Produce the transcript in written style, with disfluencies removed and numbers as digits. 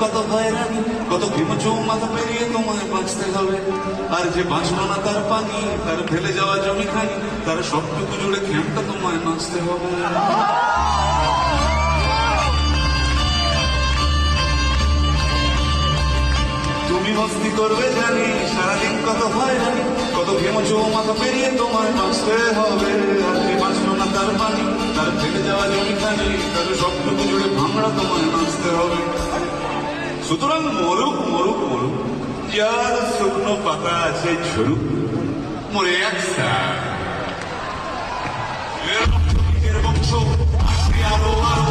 কত হয়রানি, কত ভীমচৌ মাথা পেরিয়ে তোমায় বাঁচতে হবে। আর যে বাঁচলো না তার পানি, তার ফেলে যাওয়া জমি খানি, তার সবটুকু জুড়ে খেমটা তোমায় নাচতে হবে। তুমি মস্তি করবে জানি, সারাদিন কত হয়রানি, কত ভীমচৌ মাথা পেরিয়ে তোমায় বাঁচতে হবে। আর যে বাঁচলো না তার পানি, তার ফেলে যাওয়া জমি খানি, তার সবটুকু জুড়ে ভাঙড়া তোমায় নাচতে হবে। সুতরাং মরুক মরুক মরুক, যার শুকনো পাতা আছে ঝরুক, মরে এক বংশ আরো আরো